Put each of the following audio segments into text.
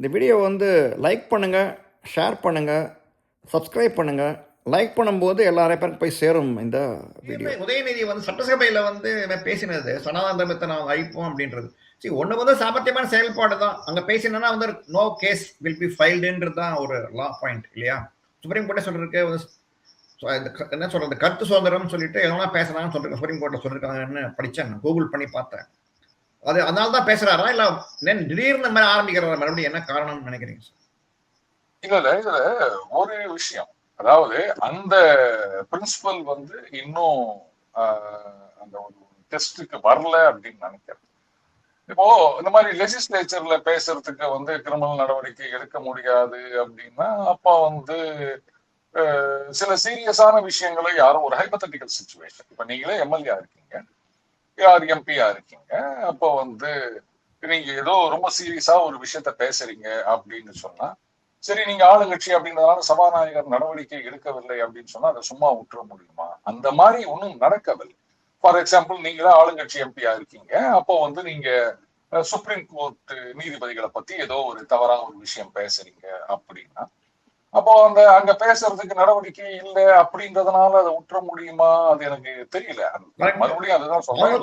இந்த வீடியோ வந்து லைக் பண்ணுங்கள், ஷேர் பண்ணுங்கள், சப்ஸ்கிரைப் பண்ணுங்கள். லைக் பண்ணும்போது எல்லாரும் பேருக்கு போய் சேரும் இந்த வீடியோ. உதயநிதி வந்து சட்டசபையில் வந்து பேசினது சனாதன தர்மத்தை நான் அழிப்போம் அப்படின்றது. சரி, ஒன்று வந்து சாமர்த்தியமான செயல்பாடு தான். அங்கே பேசினா வந்து நோ கேஸ் வில் பி ஃபைல்டுன்றது தான் ஒரு லா பாயிண்ட் இல்லையா? சுப்ரீம் கோர்ட்டே சொல்லிருக்கு என்ன சொல்றது, கருத்து சுதந்திரம் சொல்லிட்டு எதனா பேசலாம்னு சொல்லிருக்க சுப்ரீம் கோர்ட்டில் சொல்லியிருக்காங்கன்னு படித்தேன், கூகுள் பண்ணி பார்த்தேன். அது அதனால தான் பேசுறாரா இல்ல திடீர்னு மாதிரி ஆரம்பிக்கிறதா? மறுபடியும் என்ன காரணம்னு நினைக்கிறீங்க சார்? இதுல ஒரு விஷயம், அதாவது அந்த பிரின்சிபல் வந்து இன்னும் அந்த ஒரு டெஸ்டுக்கு வரல அப்படின்னு நினைக்கிறேன். இப்போ இந்த மாதிரி லெஜிஸ்லேச்சர்ல பேசுறதுக்கு வந்து கிரிமினல் நடவடிக்கை எடுக்க முடியாது அப்படின்னா, அப்ப வந்து சில சீரியஸான விஷயங்களை யாரும் ஒரு ஹைபோதட்டிக்கல் சிச்சுவேஷன், இப்ப நீங்களே எம்எல்ஏ இருக்கீங்க, யார் எம்பியா இருக்கீங்க, அப்போ வந்து நீங்க ஏதோ ரொம்ப சீரியஸா ஒரு விஷயத்த பேசுறீங்க அப்படின்னு சொன்னா, சரி நீங்க ஆளுங்கட்சி அப்படின்றதால சபாநாயகர் நடவடிக்கை எடுக்கவில்லை அப்படின்னு சொன்னா அதை சும்மா விட்டுற முடியுமா? அந்த மாதிரி ஒன்றும் நடக்கவில்லை. ஃபார் எக்ஸாம்பிள், நீங்களே ஆளுங்கட்சி எம்பியா இருக்கீங்க, அப்போ வந்து நீங்க சுப்ரீம் கோர்ட் நீதிபதிகளை பத்தி ஏதோ ஒரு தவறா ஒரு விஷயம் பேசுறீங்க அப்படின்னா, அப்போ அங்க பேசுறதுக்கு நடவடிக்கை இல்லை அப்படின்றதுனால அதை விட்டுற முடியுமா? அது எனக்கு தெரியல. மறுபடியும் அதுதான் சொல்றேன்,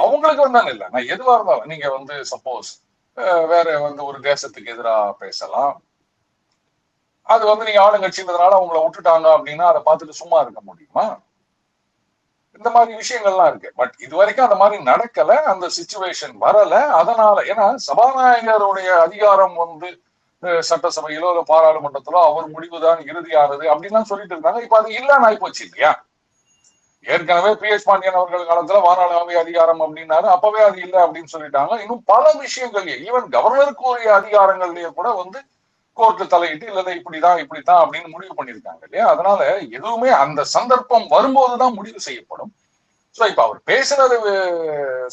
அவங்களுக்கு வந்தாலும் இல்ல, நான் எதுவா இருந்தாலும் நீங்க வந்து சப்போஸ் வேற வந்து ஒரு தேசத்துக்கு எதிராக பேசலாம், அது வந்து நீங்க ஆளுங்கட்சின்றதுனால அவங்கள விட்டுட்டாங்க அப்படின்னா அதை பார்த்துட்டு சும்மா இருக்க முடியுமா? இந்த மாதிரி விஷயங்கள்லாம் இருக்கு. பட் இது வரைக்கும் அந்த மாதிரி நடக்கல, அந்த சிச்சுவேஷன் வரல. அதனால ஏன்னா சபாநாயகருடைய அதிகாரம் வந்து சட்டசபையிலோ இல்ல பாராளுமன்றத்திலோ அவர் முடிவுதான் இறுதியானது அப்படின்லாம் சொல்லிட்டு இருந்தாங்க. இப்ப அது இல்லன்னு ஆகி போச்சு இல்லையா? ஏற்கனவே பி.எச். பாண்டியன் அவர்கள் காலத்துல வானாளவை அதிகாரம் அப்படின்னாரு, அப்பவே அது இல்லை அப்படின்னு சொல்லிட்டாங்க. இன்னும் பல விஷயங்கள், ஈவன் கவர்னருக்கு உரிய அதிகாரங்கள்லயே கூட வந்து கோர்ட்டு தலையிட்டு இல்ல இப்படித்தான் அப்படின்னு முடிவு பண்ணிருக்காங்க இல்லையா? அதனால எதுவுமே அந்த சந்தர்ப்பம் வரும்போதுதான் முடிவு செய்யப்படும். சோ இப்ப அவர் பேசினது,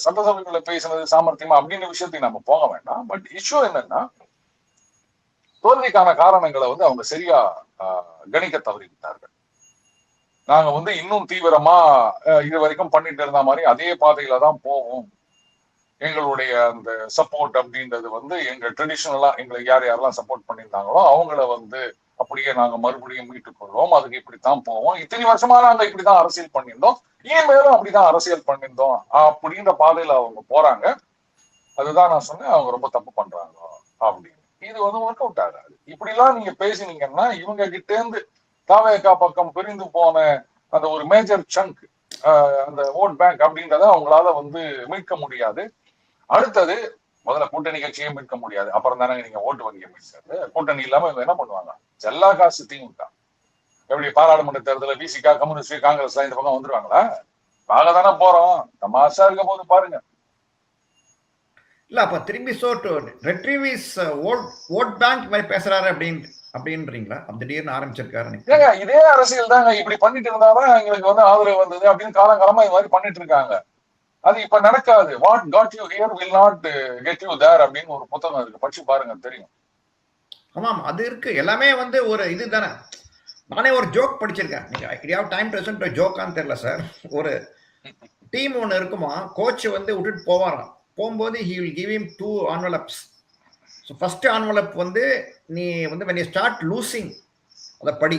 சட்டசபைக்குள்ள பேசினது சாமர்த்தியமா அப்படின்ற விஷயத்தையும் நம்ம போக வேண்டாம். பட் இஷ்யூ என்னன்னா, தோல்விக்கான காரணங்களை வந்து அவங்க சரியா கணிக்க தவறிவிட்டார்கள். நாங்க வந்து இன்னும் தீவிரமா இது வரைக்கும் பண்ணிட்டு இருந்த மாதிரி அதே பாதையில தான் போவோம், எங்களுடைய அந்த சப்போர்ட் அப்படின்றது வந்து எங்க ட்ரெடிஷனலா எங்களை யாரெல்லாம் சப்போர்ட் பண்ணியிருந்தாங்களோ அவங்கள வந்து அப்படியே நாங்க மறுபடியும் மீட்டுக் கொள்வோம், அதுக்கு இப்படித்தான் போவோம், இத்தனை வருஷமா நாங்க இப்படிதான் அரசியல் பண்ணியிருந்தோம், இனிமேலும் அப்படிதான் அரசியல் பண்ணியிருந்தோம் அப்படின்ற பாதையில அவங்க போறாங்க. அதுதான் நான் சொன்னேன், அவங்க ரொம்ப தப்பு பண்றாங்க அப்படின்னு. இது வந்து ஒர்க் அவுட் ஆகாது. இப்படி எல்லாம் நீங்க பேசினீங்கன்னா இவங்க கிட்ட இருந்து தாவேகா பக்கம் பிரிந்து போன அந்த ஒரு மேஜர் சங்க், அந்த ஓட் பேங்க் அப்படின்றத அவங்களால வந்து மீட்க முடியாது. அடுத்தது, முதல்ல கூட்டணி கட்சியை மீட்க முடியாது, அப்புறம் தானே நீங்க ஓட்டு வங்கியை மீட்கிறது. கூட்டணி இல்லாம இவங்க என்ன பண்ணுவாங்க? ஜல்லா காசு திமுக. எப்படி பாராளுமன்ற தேர்தலில் விசிகா, கம்யூனிஸ்ட், காங்கிரஸ் இந்த பக்கம் வந்துருவாங்களா? பார்க்க தானே போறோம், தமாஷா இருக்க போது பாருங்க. இல்ல அப்ப திரும்பி ரெட்ரீவிஸ் ஓட் பேங்க் மாதிரி பேசுறாரு அப்படின்றீங்களா? திடீர்னு ஆரம்பிச்சிருக்காரு. இதே அரசியல் தாங்க, இப்படி பண்ணிட்டு இருந்தாதான் எங்களுக்கு வந்து ஆதரவு வந்தது அப்படின்னு காலங்காலமா இது மாதிரி பண்ணிட்டு இருக்காங்க. அது இப்ப நடக்காது. What got you here will not get you there அப்படின்னு ஒரு புத்தகம் இருக்கு, படிச்சு பாருங்க தெரியும். ஆமாம், அது இருக்கு. எல்லாமே வந்து ஒரு இது தானே. நானே ஒரு ஜோக் படிச்சிருக்கேன். நீங்க டைம் பிரசன்ட் ஜோக்கான்னு தெரியல சார். ஒரு டீம் ஒன்று இருக்குமா, கோச் வந்து விட்டுட்டு போவாராம். போகும்போது he will give him 2 envelopes. So first envelope வந்து நீ வந்து when you start losing அதை படி,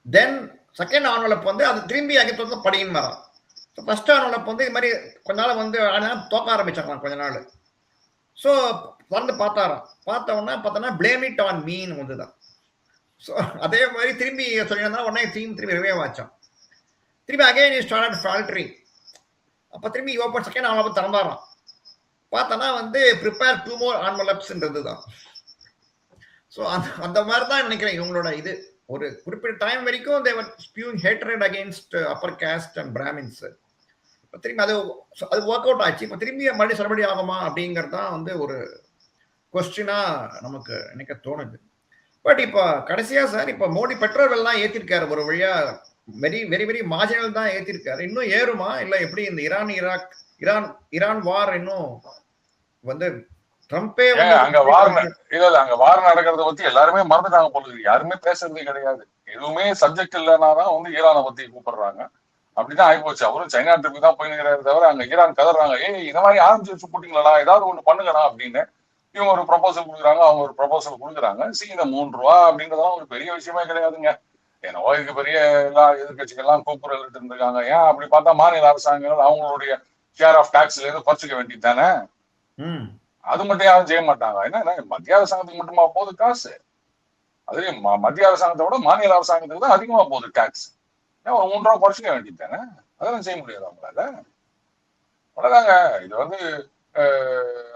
தென் செகண்ட் envelope வந்து அது திரும்பி அங்கே படின்னு வரான். ஸோ ஃபர்ஸ்ட் envelope வந்து இது மாதிரி கொஞ்ச நாள் வந்து தோக்க ஆரம்பிச்சாங்களாம் கொஞ்ச நாள். ஸோ வந்து பார்த்தோன்னா blame it on meன்னு வந்துதான். ஸோ அதே மாதிரி திரும்பி சொல்லியிருந்தா உடனே திரும்பி ரிவைவ் ஆச்சான். திரும்பி அகைன் யூ ஸ்டார்ட் ஃபால்டரிங். அப்போ திரும்பி ஓப்பன் செகண்ட் envelope திறந்தாராம். பார்த்தோன்னா வந்து ப்ரிப்பேர் 2 more envelopesன்றது தான். ஸோ அந்த மாதிரி தான் நினைக்கிறேன் இவங்களோட இது. ஒரு குறிப்பிட்ட டைம் வரைக்கும் they were spewing hatred against upper caste and Brahmins. இப்போ திரும்பி அது ஒர்க் அவுட் ஆச்சு. இப்போ திரும்பி மறுபடியும் செலபடி ஆகுமா அப்படிங்கிறது தான் வந்து ஒரு கொஸ்டினா நமக்கு நினைக்க தோணுது. பட் இப்போ கடைசியா சார், இப்போ மோடி பெட்ரோல் எல்லாம் ஏற்றிருக்காரு ஒரு வழியா. வெரி வெரி வெரி மார்ஜினல் தான் ஏற்றிருக்காரு. இன்னும் ஏறுமா இல்லை எப்படி? இந்த ஈரான் வார் இன்னும் வந்து ட்ரம்பே அங்க வார் நடக்கிறத பத்தி எல்லாருமே மறந்துட்டாங்க போல, யாருமே பேசுறதே கிடையாது. எதுவுமே சப்ஜெக்ட் இல்லைன்னாதான் வந்து ஈரானை பத்தி கூப்பிடுறாங்க. அப்படிதான் ஆயிப்போச்சு. அவரும் சைனா ட்ரிப்பு தான் போயிருக்கிறாரு தவிர அங்க ஈரான் கதறாங்க, ஏய் இந்த மாதிரி ஆரம்பிச்சு வச்சு போட்டீங்களா, ஏதாவது ஒண்ணு பண்ணுங்கடா அப்படின்னு. இவங்க ஒரு ப்ரொபோசல் கொடுக்குறாங்க, அவங்க ஒரு ப்ரொபோசல் கொடுக்குறாங்க. இந்த 3 ரூபா அப்படின்றதெல்லாம் ஒரு பெரிய விஷயமே கிடையாதுங்க. என்னவோ இதுக்கு பெரிய எல்லா எதிர்கட்சிகள்லாம் கூக்குரல் இருந்திருக்காங்க. ஏன் அப்படி பார்த்தா மாநில அரசாங்கங்கள் அவங்களுடைய ஷேர் ஆஃப் டாக்ஸ்ல இருந்து குறைச்சிக்க வேண்டியது தானே. அது மட்டும் யாரும் செய்ய மாட்டாங்க. ஏன்னா மத்திய அரசாங்கத்துக்கு மட்டுமா போகுது காசு? அதுலயும் மத்திய அரசாங்கத்தை விட மாநில அரசாங்கத்துக்கு தான் அதிகமா போகுது டாக்ஸ். ஏன் ஒரு 3 ரூபா குறைச்சிக்க வேண்டியது தானே. அதெல்லாம் செய்ய முடியாது அவங்களால. அவ்வளவுதாங்க. இது வந்து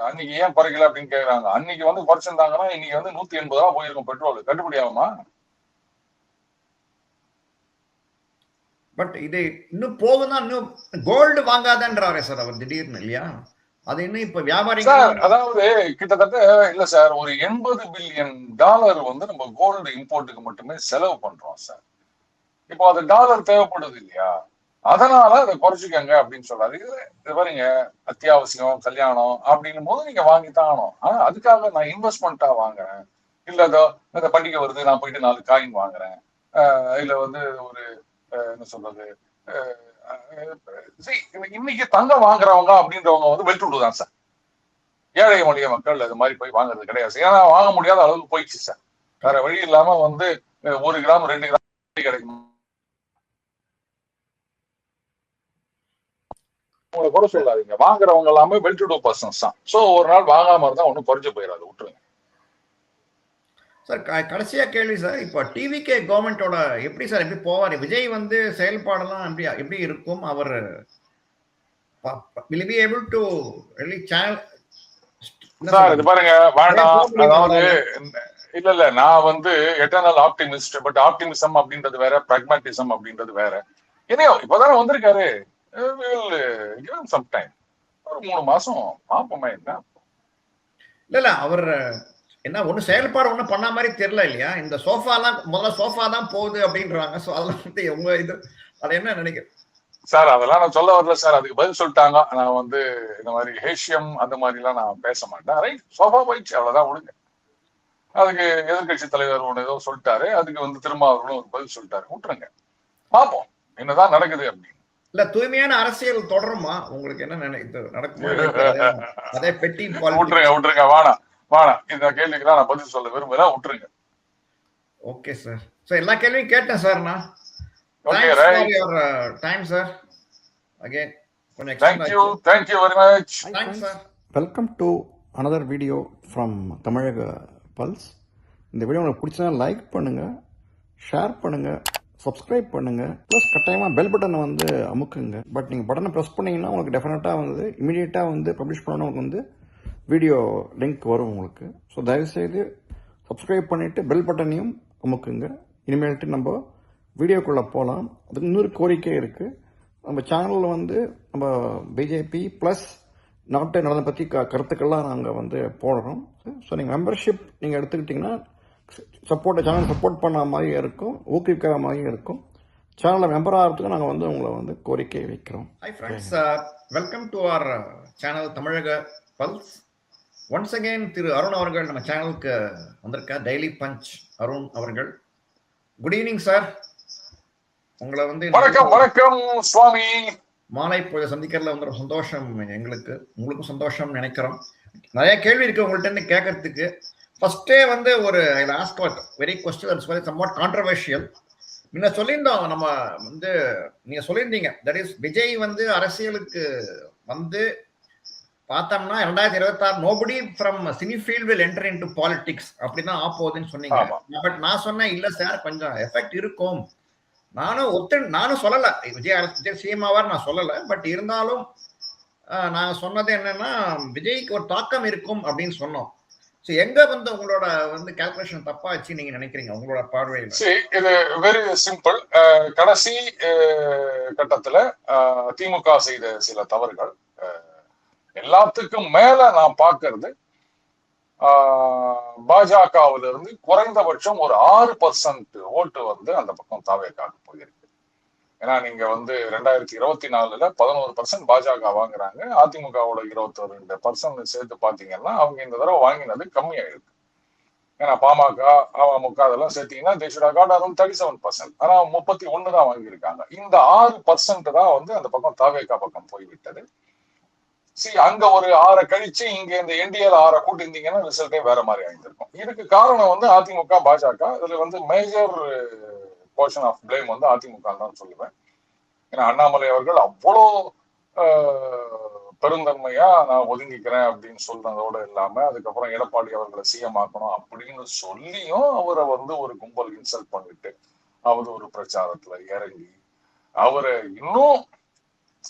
அன்னைக்கு ஏன் குறைக்கல அப்படின்னு கேக்குறாங்க. அன்னைக்கு வந்து குறைச்சிருந்தாங்கன்னா இன்னைக்கு வந்து 180 ரூபா போயிருக்கும் பெட்ரோல். கட்டுப்படி ஆகுமா? பட் இது இன்னும் போகுதான். இன்னும் கோல்டு வாங்காதன்றாரே சார் அவர் திடீர்னு, இல்லையா? அது இன்னும் இப்ப வியாபாரிகள் சார், அதாவது கிட்டத்தட்ட இல்ல சார், ஒரு $80 பில்லியன் வந்து நம்ம கோல்டு இம்போர்ட்டுக்கு மட்டுமே செலவு பண்றோம் சார். இப்போ அது டாலர் தேவைப்படுது இல்லையா, அதனால அதை குறைச்சிக்கங்க அப்படின்னு சொல்றாரு. இது பாருங்க, அத்தியாவசியம் கல்யாணம் அப்படின்னும் போது நீங்க வாங்கித்தான் ஆகணும். ஆனா அதுக்காக நான் இன்வெஸ்ட்மெண்ட்டா வாங்குறேன், இல்ல இந்த பண்டிகை வருது நான் போயிட்டு 4 காயின் வாங்குறேன், இல்ல வந்து ஒரு என்ன சொல்றது, இன்னைக்கு தங்கம் வாங்குறவங்க அப்படின்றவங்க வந்து வெல்ட் விடுதான் சார். ஏழை எளிய மக்கள் அது மாதிரி போய் வாங்குறது கிடையாது. ஏன்னா வாங்க முடியாத அளவுக்கு போயிடுச்சு சார். வேற வழி இல்லாம வந்து 1 கிராம் 2 கிராம் கிடைக்கும். உங்களை குறை சொல்லாதீங்க, வாங்குறவங்க எல்லாமே வெல் டு டூ பர்சன்ஸ் தான். சோ ஒரு நாள் வாங்காம இருந்தா ஒன்னும் குறைஞ்சு போயிடாது, விட்டுருங்க சார். கடைசியா கேள்வி சார், இப்போ டிவிகே கவர்மெண்டோட எப்படி சார் எப்படி போவார் விஜய் வந்து செயல்பாடெல்லாம் எப்படி எப்படி இருக்கும்? அவர் will be able to really channel sir? இது பாருங்க, வேண்டாம். அதாவது இல்ல நான் வந்து எட்டர்னல் ஆப்டிமிஸ்ட். பட் ஆப்டிமிசம் அப்படின்றது வேற, பிராக்மேட்டிசம் அப்படின்றது வேற. என்னையோ இப்பதானே வந்திருக்காரு, சம் டைம் ஒரு 3 மாசம் பாப்போமா என்ன. இல்ல அவர் என்ன ஒண்ணு செயல்பாடு ஒண்ணு பண்ண மாதிரி தெரியல இல்லையா? இந்த சோஃபா தான் முதல்ல சோஃபா தான் போகுது அப்படின்றாங்க. சோ அதெல்லாம் வந்து உங்க இது அது என்ன நினைக்கிறேன் சார்? அதெல்லாம் நான் சொல்ல வரல சார், அதுக்கு பதில் சொல்லிட்டாங்க. நான் வந்து இந்த மாதிரி ஹேஷியம் அந்த மாதிரி எல்லாம் நான் பேச மாட்டேன். ரைட், சோஃபா போயிடுச்சு, அவ்வளவுதான், விடுங்க. அதுக்கு எதிர்கட்சி தலைவர் ஒண்ணு ஏதோ சொல்லிட்டாரு, அதுக்கு வந்து திருமாவர்களும் ஒரு பதில் சொல்லிட்டாரு, விட்டுருங்க, பார்ப்போம் என்னதான் நடக்குது அப்படின்னு. இல்ல தூய்மையான அரசியல் தொடருமா? உங்களுக்கு என்ன நடக்கும்? அதே பெட்டி விட்டுருங்க, வேணாம். இந்த கேள்விக்கு நான் பதில் சொல்ல விரும்பல, விட்டுருங்க. Okay sir. சோ எல்லா கேள்வியும் கேட்டேன் சார் நான். Okay, right. Your time sir. Again கொஞ்சம் thank you very much. Thanks sir. Welcome to another video from தமிழக பல்ஸ். இந்த வீடியோ உங்களுக்கு பிடிச்சா லைக் பண்ணுங்கள், ஷேர் பண்ணுங்கள், சப்ஸ்கிரைப் பண்ணுங்கள், ப்ளஸ் கட்டாயமாக பெல் பட்டனை வந்து அமுக்குங்க. பட் நீங்கள் பட்டனை ப்ரெஸ் பண்ணிங்கன்னா உங்களுக்கு டெஃபினட்டாக வந்து இமீடியட்டாக வந்து பப்ளிஷ் பண்ணணும், உங்களுக்கு வந்து வீடியோ லிங்க் வரும் உங்களுக்கு. ஸோ தயவுசெய்து சப்ஸ்கிரைப் பண்ணிவிட்டு பெல் பட்டனையும் அமுக்குங்க. இனிமேல்ட்டு நம்ம வீடியோக்குள்ளே போகலாம். அதுக்கு இன்னொரு கோரிக்கை இருக்குது. நம்ம சேனலில் வந்து நம்ம பிஜேபி ப்ளஸ் நாட்டை நடந்த பற்றி கருத்துக்கள்லாம் நாங்கள் வந்து போடுறோம். ஸோ நீங்கள் மெம்பர்ஷிப் நீங்கள் எடுத்துக்கிட்டிங்கன்னா சேனல் சப்போர்ட் பண்ண மாதிரி இருக்கும், ஊக்குவிக்கிற மாதிரி இருக்கும். சேனலில் மெம்பர் ஆகிறதுக்கு நாங்கள் வந்து உங்களை வந்து கோரிக்கை வைக்கிறோம். Hi friends, welcome to our channel Tamizhaga pulse. Once again Thiru Arun அவர்கள் நம்ம சேனலுக்கு வந்திருக்க டெய்லி பஞ்ச் அருண் அவர்கள். Good evening sir. உங்களை வந்து வணக்கம் சுவாமி. மாலை பொழுது சந்திக்கிறதுல வந்து ஒரு சந்தோஷம் எங்களுக்கு, உங்களுக்கும் சந்தோஷம் நினைக்கிறோம். நிறைய கேள்வி இருக்கு உங்கள்கிட்ட கேட்கறதுக்கு. ஃபர்ஸ்டே வந்து ஒரு ask very question somewhat controversial. முன்ன சொல்லியிருந்தோம், நம்ம வந்து நீங்க சொல்லியிருந்தீங்க, தட் இஸ் விஜய் வந்து அரசியலுக்கு வந்து பார்த்தோம்னா 2026 nobody from cine field will enter into politics அப்படிதான் ஆப்போகுதுன்னு சொன்னீங்க. பட் நான் சொன்னேன் இல்ல சார், கொஞ்சம் எஃபெக்ட் இருக்கும். நானும் சொல்லல விஜய் சிஎம் ஆவார் நான் சொல்லல. பட் இருந்தாலும் நான் சொன்னது என்னன்னா விஜய்க்கு ஒரு தாக்கம் இருக்கும் அப்படின்னு சொன்னோம். எங்க வந்து உங்களோட வந்து கால்குலேஷன் தப்பா வச்சு நீங்க நினைக்கிறீங்க உங்களோட பார்வையில்? இது வெரி சிம்பிள். கடைசி கட்டத்துல திமுக செய்த சில தவறுகள், எல்லாத்துக்கும் மேல நான் பாக்குறது பாஜகவில இருந்து குறைந்தபட்சம் ஒரு 6% ஓட்டு வந்து அந்த பக்கம் தாவேக்காக போயிருக்கு. ஏன்னா நீங்க வந்து 2024 11% பாஜக வாங்குறாங்க, அதிமுகவோட 22% சேர்த்து பாத்தீங்கன்னா அவங்க இந்த தடவை வாங்கினது கம்மியாயிருக்கு. ஏன்னா பாமக அமமுக அதெல்லாம் சேர்த்தீங்கன்னா they should have got around 37%. ஆனா 31 தான் வாங்கியிருக்காங்க. இந்த 6% தான் வந்து அந்த பக்கம் தாவேக்கா பக்கம் போய்விட்டது. அங்க ஒரு 6 கழிச்சு இங்க இந்த என்டிஏல 6 கூட்டிருந்தீங்கன்னா ரிசல்ட்டே வேற மாதிரி ஆயிருந்திருக்கும். இதுக்கு காரணம் வந்து அதிமுக பாஜக. இதுல வந்து மேஜர் போர்ஷன் ஆஃப் பிளேம் வந்து அதிமுக தான் சொல்லுவேன். ஏன்னா அண்ணாமலை அவர்கள் அவ்வளோ பெருந்தன்மையா நான் ஒதுங்கிக்கிறேன் அப்படின்னு சொல்றதோட இல்லாம அதுக்கப்புறம் எடப்பாடி அவர்களை சிஎம் ஆக்கணும் அப்படின்னு சொல்லியும் அவரை வந்து ஒரு கும்பல் இன்சல்ட் பண்ணிட்டு அவர் ஒரு பிரச்சாரத்துல இறங்கி அவரை இன்னும்,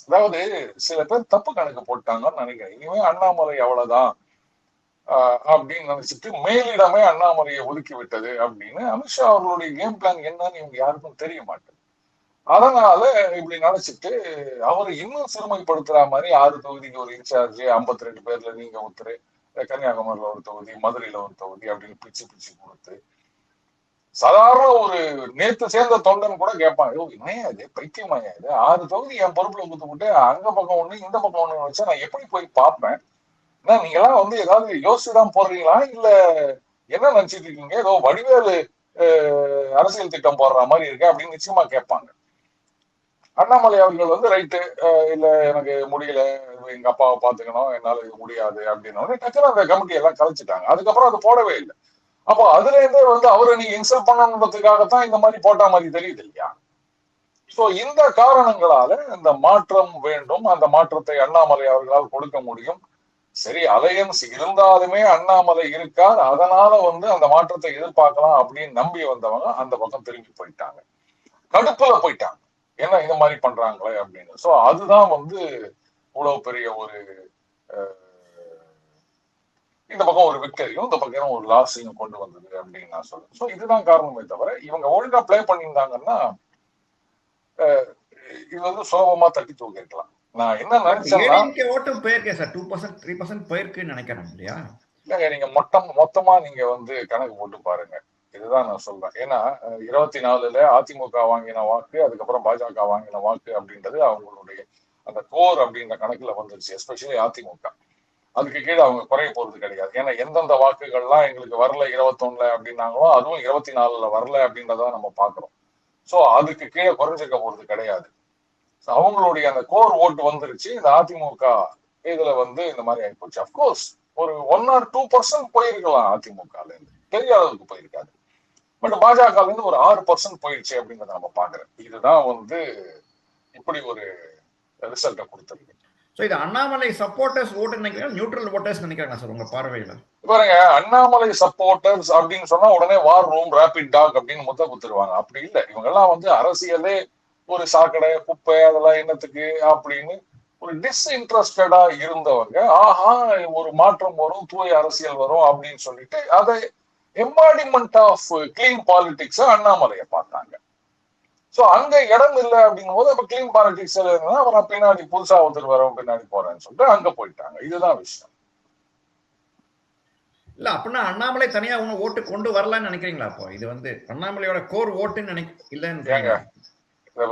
அதாவது சில பேர் தப்பு கணக்கு போட்டாங்கன்னு நினைக்கிறேன். இனிமே அண்ணாமலை அவ்வளவுதான் அப்படின்னு நினைச்சிட்டு மேலிடமே அண்ணாமலையை ஒதுக்கி விட்டது அப்படின்னு அமித்ஷா அவர்களுடைய கேம் பிளான் என்னன்னு இவங்க யாருக்கும் தெரிய மாட்டேங்குது. அதனால இப்படி நினைச்சிட்டு அவரை இன்னும் சிறுமைப்படுத்துற மாதிரி 6 தொகுதிக்கு ஒரு இன்சார்ஜ், 52 பேர்ல நீங்க ஒருத்தர், கன்னியாகுமரியில ஒரு தொகுதி, மதுரையில ஒரு தொகுதி அப்படின்னு பிச்சு பிச்சு கொடுத்து சாதாரண ஒரு நேத்து சேர்ந்த தொண்டன் கூட கேட்பாங்க, என்னையா இது பைத்தியமாயா இது, 6 தொகுதி என் பொறுப்புல கொடுத்துக்கிட்டு அங்க பக்கம் ஒண்ணு இந்த பக்கம் ஒண்ணு வச்சா நான் எப்படி போய் பார்ப்பேன்? ஏன்னா நீங்க எல்லாம் வந்து ஏதாவது யோசிச்சுதான் போடுறீங்களா இல்ல என்ன நினைச்சிட்டு இருக்கீங்க? ஏதோ வடிவேலு அரசியல் திட்டம் போடுற மாதிரி இருக்கு அப்படின்னு நிச்சயமா கேட்பாங்க. அண்ணாமலை அவர்கள் வந்து ரைட்டு, இல்ல எனக்கு முடியல, எங்க அப்பாவை பாத்துக்கணும், என்னால இது முடியாது அப்படின்னு டக்குனு அந்த கமிட்டி எல்லாம் கலைச்சிட்டாங்க. அதுக்கப்புறம் அது போடவே இல்லை. அப்போ அதுல இருந்தே வந்து அவரை நீங்க இன்சல்ட் பண்ணணுன்றதுக்காகத்தான் இந்த மாதிரி போட்ட மாதிரி தெரியுது இல்லையா? சோ இந்த காரணங்களால இந்த மாற்றம் வேண்டும், அந்த மாற்றத்தை அண்ணாமலை அவர்களால் கொடுக்க முடியும். சரி, அலையன்ஸ் இருந்தாலுமே அண்ணாமலை இருக்கார், அதனால வந்து அந்த மாற்றத்தை எதிர்பார்க்கலாம் அப்படின்னு நம்பி வந்தவங்க அந்த பக்கம் திரும்பி போயிட்டாங்க, கடுப்புல போயிட்டாங்க, ஏன்னா இந்த மாதிரி பண்றாங்களே அப்படின்னு. சோ அதுதான் வந்து இவ்வளவு பெரிய ஒரு இந்த பக்கம் ஒரு விக்டரியும் இந்த பக்கம் ஒரு லாஸையும் கொண்டு வந்தது அப்படின்னு நான் சொல்றேன். சோ இதுதான் காரணமே தவிர இவங்க ஒழுங்கா பிளே பண்ணியிருந்தாங்கன்னா இது வந்து சுலபமா தட்டி தூக்கிருக்கலாம். நான் என்ன நினைச்சேன்னா ஓட்டும் போயிருக்கேன் சார், 2% 3% போயிருக்குன்னு நினைக்கிறேன் இல்லையா? இல்லைங்க, நீங்க மொத்தமா நீங்க வந்து கணக்கு போட்டு பாருங்க. இதுதான் நான் சொல்றேன். ஏன்னா 24ல அதிமுக வாங்கின வாக்கு, அதுக்கப்புறம் பாஜக வாங்கின வாக்கு அப்படின்றது அவங்களுடைய அந்த கோர் அப்படின்ற கணக்குல வந்துருச்சு. எஸ்பெஷலி அதிமுக அதுக்கு கீழே அவங்க குறைய போறது கிடையாது. ஏன்னா எந்தெந்த வாக்குகள்லாம் எங்களுக்கு வரல 21ல அப்படின்னாங்களோ அதுவும் 24ல வரல அப்படின்றத நம்ம பாக்குறோம். சோ அதுக்கு கீழே குறைஞ்சிருக்க போறது கிடையாது. அவங்களுடைய அந்த கோர் ஓட்டு வந்துருச்சு. இந்த அதிமுக இதுல வந்து இந்த மாதிரி ஆயிப்போச்சு. அப்கோர்ஸ் ஒரு 1 or 2% போயிருக்கலாம் அதிமுகல இருந்து, பெரிய அளவுக்கு போயிருக்காது. பட் பாஜக இருந்து ஒரு 6% போயிடுச்சு அப்படின்றத நம்ம பாக்குறோம். இதுதான் வந்து இப்படி ஒரு ரிசல்ட்டை கொடுத்துருக்கு. சோ இது அண்ணாமலை சப்போர்ட்டர்ஸ் ஓட்டு நினைக்கிறாங்க, நியூட்ரல் ஓட்டர்ஸ் நினைக்கிறாங்க சார் உங்க பார்வையில? பாருங்க, அண்ணாமலை சப்போர்ட்டர்ஸ் அப்படின்னு சொன்னா உடனே வார் ரூம், ரேபிட் டாக் அப்படின்னு முத்த குத்துருவாங்க. அப்படி இல்லை. இவங்க எல்லாம் வந்து அரசியலே ஒரு சாக்கடை, குப்பை, அதெல்லாம் என்னத்துக்கு அப்படின்னு ஒரு டிஸ்இன்ட்ரெஸ்டடா இருந்தவங்க, ஆஹா ஒரு மாற்றம் வரும், தூய அரசியல் வரும் அப்படின்னு சொல்லிட்டு அதை எம்பாடிமெண்ட் ஆஃப் கிளீன் பாலிடிக்ஸ் அண்ணாமலையை பார்த்தாங்க. சோ அங்க இடம் இல்லை அப்படிங்கும் போது அப்ப கிளீன் பாலிடிக்ஸ் அப்புறம் பின்னாடி புதுசா ஒருத்தர் வரவங்க பின்னாடி போறேன்னு சொல்லிட்டு அங்க போயிட்டாங்க. இதுதான் விஷயம். இல்ல அப்படின்னா அண்ணாமலை தனியா உங்க ஓட்டு கொண்டு வரலாம்னு நினைக்கிறீங்களா? அப்போ இது வந்து அண்ணாமலையோட கோர் ஓட்டுன்னு இல்லன்னு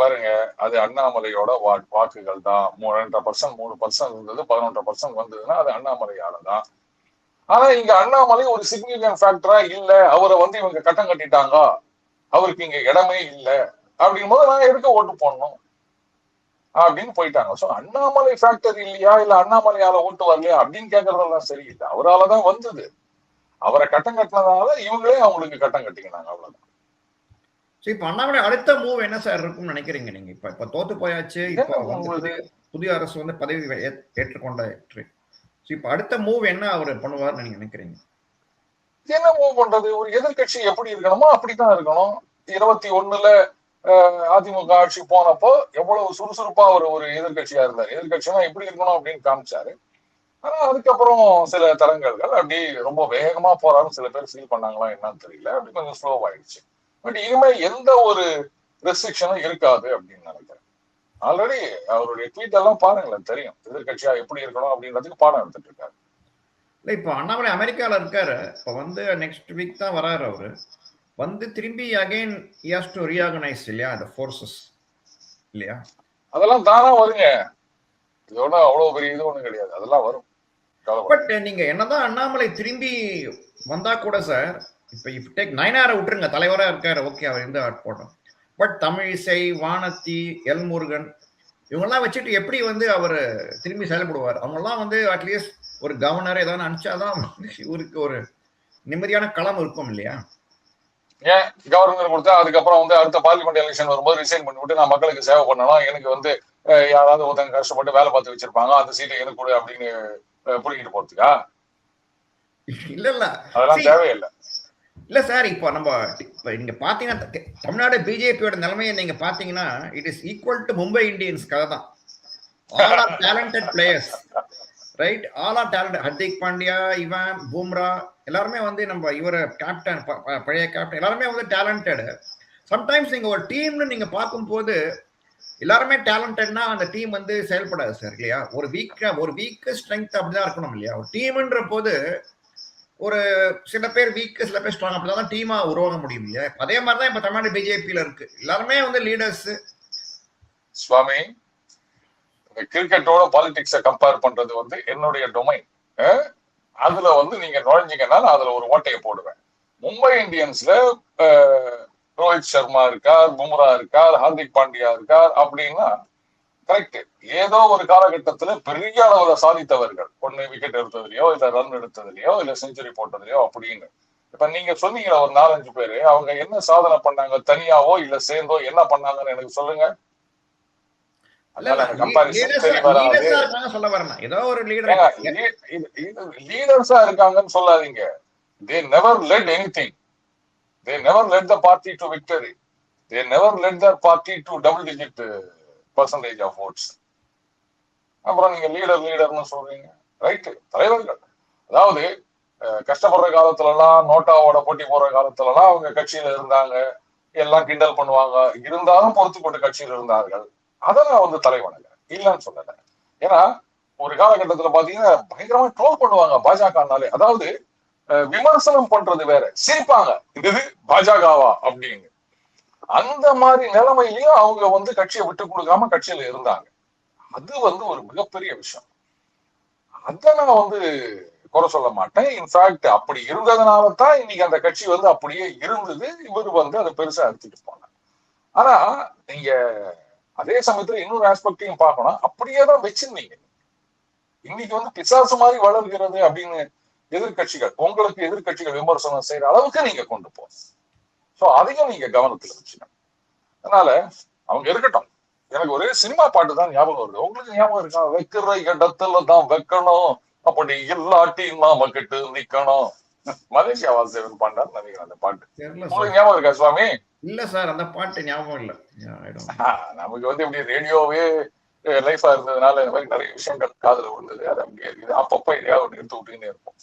பாருங்க, அது அண்ணாமலையோட வாக்குகள் தான். 2% 3% இருந்தது, 11% வந்ததுன்னா அது அண்ணாமலையாலதான். ஆனா இங்க அண்ணாமலை ஒரு சிக்னிபிகன்ட் ஃபேக்டரா இல்ல, அவரை வந்து இவங்க கட்டம் கட்டிட்டாங்க, அவருக்கு இங்க இடமே இல்லை அப்படின் போது நான் எதுக்கு ஓட்டு போடணும் அப்படின்னு போயிட்டாங்க. சோ அண்ணாமலை ஃபேக்டர் இல்லையா, இல்ல அண்ணாமலையால ஓட்டு வரலையா அப்படின்னு கேட்கறதெல்லாம் சரியில்லை. அவராலதான் வந்தது. அவரை கட்டம் கட்டினதால இவங்களே அவங்களுக்கு கட்டம் கட்டிக்கினாங்க, அவ்வளவுதான். இப்ப அண்ணாமலை அடுத்த மூவ் என்ன சார் இருக்கும்னு நினைக்கிறீங்க நீங்க? இப்ப தோத்து போயாச்சு, இப்ப புதிய அரசு வந்து பதவி ஏற்றுக்கொண்டாச்சு. இப்ப அடுத்த மூவ் என்ன அவர் பண்ணுவார்னு நீங்க நினைக்கிறீங்க? என்ன மூவ் பண்றது? ஒரு எதிர்கட்சி எப்படி இருக்கணுமோ அப்படித்தான் இருக்கணும். 21ல அதிமுக ஆட்சி போனப்போ எவ்வளவு சுறுசுறுப்பா ஒரு எதிர்கட்சியா இருந்தாரு. எதிர்கட்சினா எப்படி இருக்கணும் அப்படின்னு காமிச்சாரு. ஆனா அதுக்கப்புறம் சில தடங்கல்கள், அப்படி ரொம்ப வேகமா போறாருன்னு சில பேர் ஃபீல் பண்ணாங்களா என்னன்னு தெரியல, அப்படி கொஞ்சம் ஸ்லோ ஆயிடுச்சு. பட் இனிமே எந்த ஒரு ரெஸ்ட்ரிக்ஷனும் இருக்காது அப்படின்னு நினைக்கிறேன். ஆல்ரெடி அவருடைய ட்வீட் எல்லாம் பாருங்களேன், தெரியும் எதிர்கட்சியா எப்படி இருக்கணும் அப்படின்றதுக்கு பாடம் எடுத்துட்டு இருக்காரு. இல்ல இப்ப அண்ணாமலை அமெரிக்கால இருக்காரு, இப்ப வந்து நெக்ஸ்ட் வீக் தான் வராரு. அவரு வந்து திரும்பி again he has to reorganize இல்லையா the forces இல்லையா? அதெல்லாம் தானா வருங்க. இதோட அவ்வளவு பெரிய இது ஒண்ணும் கிடையாது, அதெல்லாம் வரும். பட் நீங்க என்னதான் அண்ணாமலை திரும்பி வந்தா கூட சார், இப்ப டேக் நயனாரை விட்டுருங்க, தலைவரா இருக்காரு, ஓகே அவர் எந்த போட்டோம். பட் தமிழிசை, வானதி, எல் முருகன் இவங்கெல்லாம் வச்சுட்டு எப்படி வந்து அவர் திரும்பி செயல்படுவார்? அவங்கெல்லாம் வந்து அட்லீஸ்ட் ஒரு கவர்னர் ஏதாவது அனுப்பிச்சாதான் இவருக்கு ஒரு நிம்மதியான களம் இருக்கும் இல்லையா? ஏன் கவர்னர் கொடுத்தா அதுக்கப்புறம் வந்து அடுத்த பார்லிமெண்ட் எலெக்ஷன் வரும்போது ரிசைன் பண்ணிவிட்டு நான் மக்களுக்கு சேவை பண்ணணும், எனக்கு வந்து யாராவது ஒருத்தங்க கஷ்டப்பட்டு வேலை பார்த்து வச்சிருப்பாங்க, அந்த சீட்டை எனக்கு கொடு அப்படின்னு புடிக்கிட்டு போறதுக்கா? இல்ல இல்ல அதெல்லாம் தேவையில்லை. இல்ல சார், இப்போ நம்ம நீங்க பாத்தீங்கன்னா தமிழ்நாடு பிஜேபியோட நிலைமையை நீங்க பாத்தீங்கன்னா it is equal to Mumbai Indians கதை தான். All are talented players, right? All are talent. Hardik Pandya, இவன், பூம்ரா எல்லாருமே வந்து நம்ம இவர கேப்டன், பழைய கேப்டன் எல்லாருமே வந்து டேலண்டட். சம்டைம்ஸ் நீங்க ஒரு டீம்னு நீங்க பார்க்கும்போது எல்லாருமே டேலண்டட்னா அந்த டீம் வந்து செயல்படாது சார் இல்லையா? ஒரு வீக் ஸ்ட்ரென்த் அப்படிதான் இருக்கணும் இல்லையா? ஒரு டீம்ன்ற போது ஒரு சில பேர் வீக், சில பேர் ஸ்ட்ராங், அப்படிதான் டீமா உருவாக முடியும் இல்லையா? அதே மாதிரிதான் இப்ப தமிழ்நாடு பிஜேபியில இருக்கு. எல்லாருமே வந்து லீடர்ஸ். சுவாமி, கிரிக்கெட்டோட பாலிடிக்ஸை கம்பேர் பண்றது வந்து என்னுடைய டொமைன். அதுல வந்து நீங்க நுழைஞ்சீங்கன்னா அதுல ஒரு ஓட்டையை போடுவேன். மும்பை இந்தியன்ஸ்ல ரோஹித் சர்மா இருக்கார், பும்ரா இருக்கார், ஹார்திக் பாண்டியா இருக்கார் அப்படின்னா கரெக்ட். ஏதோ ஒரு காலகட்டத்துல பெரிய அளவுல சாதித்தவர்கள், ஒண்ணு விக்கெட் எடுத்ததுலயோ இல்ல ரன் எடுத்ததுலயோ இல்ல செஞ்சுரி போட்டதுலயோ அப்படின்னு. இப்ப நீங்க சொன்னீங்களா ஒரு 4-5 பேரு, அவங்க என்ன சாதனை பண்ணாங்க, தனியாவோ இல்ல சேர்ந்தோ என்ன பண்ணாங்கன்னு எனக்கு சொல்லுங்க. லீடர்ஸா இருக்காங்கன்னு சொல்லாதீங்க. They never led anything. They never led the party to victory. They never led their party to double-digit percentage of votes. அப்புறம் நீங்க லீடர்னு சொல்றீங்க, ரைட்? தலைவர்கள், அதாவது கஷ்டப்படுற காலத்துல எல்லாம், நோட்டாவோட போட்டி போடுற காலத்துல எல்லாம் அவங்க கட்சியில இருந்தாங்க, எல்லாம் கிண்டல் பண்ணுவாங்க, இருந்தாலும் பொறுத்து கொண்டு கட்சியில இருந்தார்கள். அதை நான் வந்து தலைவனுங்க இல்லைன்னு சொல்லல. ஏன்னா ஒரு காலகட்டத்துல பாத்தீங்கன்னா பயங்கரமா ட்ரோல் பண்ணுவாங்க பாஜகனாலே. அதாவது விமர்சனம் பண்றது வேற, சிரிப்பாங்க, இது பாஜகவா அப்படின்னு. அந்த மாதிரி நிலைமையிலயும் அவங்க வந்து கட்சியை விட்டு கொடுக்காம கட்சியில இருந்தாங்க. அது வந்து ஒரு மிகப்பெரிய விஷயம். அத நான் வந்து குறை சொல்ல மாட்டேன். இன்ஃபேக்ட் அப்படி இருந்ததுனால தான் இன்னைக்கு அந்த கட்சி வந்து அப்படியே இருந்தது. இவர் வந்து அதை பெருசா எடுத்துட்டு போனாங்க. ஆனா நீங்க அதே சமயத்துல இன்னொரு ஆஸ்பெக்டையும் பார்க்கணும். அப்படியேதான் வச்சிருந்தீங்க. இன்னைக்கு வந்து பிசாசு மாதிரி வளர்கிறது அப்படின்னு எதிர்கட்சிகள், உங்களுக்கு எதிர்கட்சிகள் விமர்சனம் செய்யற அளவுக்கு நீங்க கொண்டு போங்க. சோ அதையும் நீங்க கவனத்துல வச்சுக்கணும். அதனால அவங்க இருக்கட்டும். எனக்கு ஒரே சினிமா பாட்டு தான் ஞாபகம் வருது. உங்களுக்கு ஞாபகம் இருக்கா? வைக்கிற இடத்துல தான் வைக்கணும், அப்படி இல்லாட்டி நாம கிட்டு நிக்கணும். மலேசியா வாசுதேவன் பாண்டார் நினைக்கிறேன் அந்த பாட்டு. உங்களுக்கு ஞாபகம் இருக்கா சுவாமி? இல்ல சார், அந்த பாட்டு ஞாபகம் இல்ல. நமக்கு வந்து இப்படி ரேடியோவே லைஃபா இருந்ததுனால இந்த மாதிரி நிறைய விஷயங்கள் காதுல விழுந்தது. அது அப்படியே அப்பப்ப எதையாவது எடுத்து விட்டுக்கிட்டே இருப்போம்.